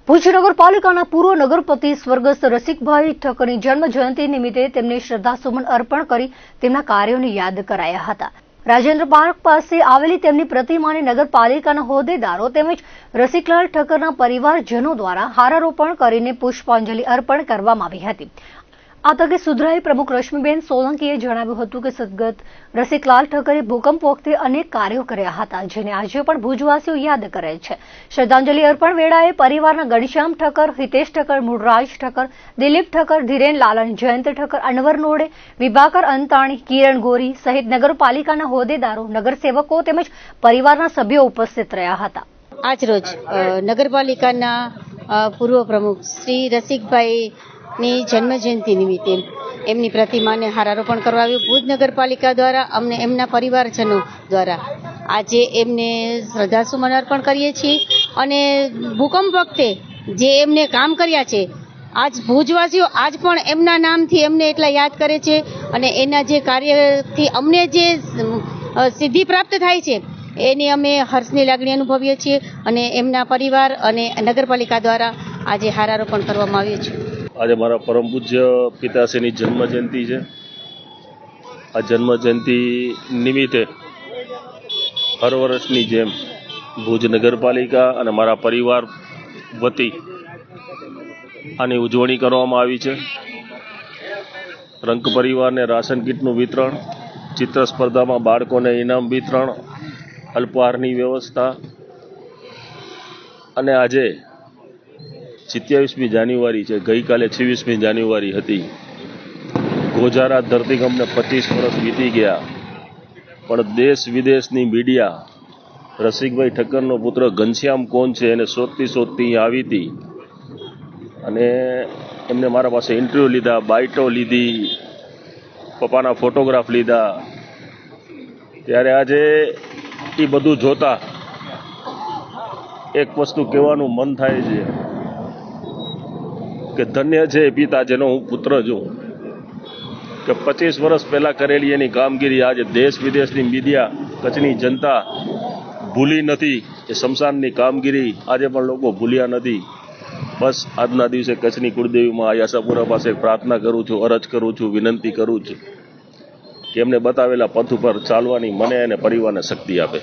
ભુજ નગરપાલિકાના પૂર્વ નગરપતિ સ્વર્ગસ્થ રસિકભાઈ ઠક્કરની જન્મ જયંતિ નિમિત્તે તેમને શ્રદ્ધાસુમન અર્પણ કરી તેમના કાર્યોને યાદ કરાયા હતા। રાજેન્દ્ર પાર્ક પાસે આવેલી તેમની પ્રતિમાને નગરપાલિકાના હોદ્દેદારો તેમજ રસિકલાલ ઠક્કરના પરિવારજનો દ્વારા હારારોપણ કરીને પુષ્પાંજલિ અર્પણ કરવામાં આવી હતી। આ તકે સુધરાઈ પ્રમુખ રશ્મિબેન સોલંકીએ જણાવ્યું હતું કે સદગત રસિકલાલ ઠક્કરે ભૂકંપ વખતે અનેક કાર્યો કર્યા હતા, જેને આજે પણ ભુજવાસીઓ યાદ કરે છે। શ્રદ્ધાંજલિ અર્પણ વેળાએ પરિવારના ઘનશ્યામ ઠક્કર, હિતેશ ઠક્કર, મૂળરાજ ઠક્કર, દિલીપ ઠક્કર, ધીરેન લાલન, જયંત ઠક્કર, અનવર નોડે, વિભાકર અંતાણી, કિરણ ગોરી સહિત નગરપાલિકાના હોદ્દેદારો, નગરસેવકો તેમજ પરિવારના સભ્યો ઉપસ્થિત રહ્યા હતા। આજરોજ નગરપાલિકાના પૂર્વ પ્રમુખ શ્રી રસિકભાઈ ની જન્મજયંતિ નિમિત્તે એમની પ્રતિમાને હારારોપણ કરવા આવ્યું। ભુજ નગરપાલિકા દ્વારા અમને એમના પરિવારજનો દ્વારા આજે એમને શ્રદ્ધાસુમન અર્પણ કરીએ છીએ અને ભૂકંપ વખતે જે એમને કામ કર્યા છે આજ ભુજવાસીઓ આજ પણ એમના નામથી એમને એટલા યાદ કરે છે અને એના જે કાર્યથી અમને જે સિદ્ધિ પ્રાપ્ત થાય છે એની અમે હર્ષની લાગણી અનુભવીએ છીએ અને એમના પરિવાર અને નગરપાલિકા દ્વારા આજે હારારોપણ કરવામાં આવ્યું છે। આજે મારા પરમ પૂજ્ય પિતાશ્રીની જન્મજયંતિ છે। આ જન્મજયંતિ નિમિત્તે હર વર્ષની જેમ ભુજ નગરપાલિકા અને મારા પરિવાર વતી આની ઉજવણી કરવામાં આવી છે। રંગ પરિવારને રાશન કીટનું વિતરણ, ચિત્ર સ્પર્ધામાં બાળકોને ઇનામ વિતરણ, અલ્પાહારની વ્યવસ્થા અને આજે 27મી જાન્યુઆરી છે, ગઈકાલે 26મી જાન્યુઆરી હતી। ગોઝારા ધરતીકંપને 25 વર્ષ વીતી ગયા, પણ દેશ વિદેશની મીડિયા રસિકભાઈ ઠક્કરનો પુત્ર ઘનશ્યામ કોણ છે એને શોધતી શોધતી આવી હતી અને એમને મારા પાસે ઇન્ટરવ્યૂ લીધા, બાઇટો લીધી, પપ્પાના ફોટોગ્રાફ લીધા। ત્યારે આજે એ બધું જોતા એક વસ્તુ કહેવાનું મન થાય છે કે ધન્ય છે પિતા જેનો હું પુત્ર છું, કે 25 વર્ષ પહેલાં કરેલી એની કામગીરી આજે દેશ વિદેશની મીડિયા, કચ્છની જનતા ભૂલી નથી। એ શમશાનની કામગીરી આજે પણ લોકો ભૂલ્યા નથી। બસ આજના દિવસે કચ્છની કુળદેવીમાં આશાપુરા પાસે પ્રાર્થના કરું છું, અરજ કરું છું, વિનંતી કરું છું કે એમને બતાવેલા પથ ઉપર ચાલવાની મને અને પરિવારને શક્તિ આપે।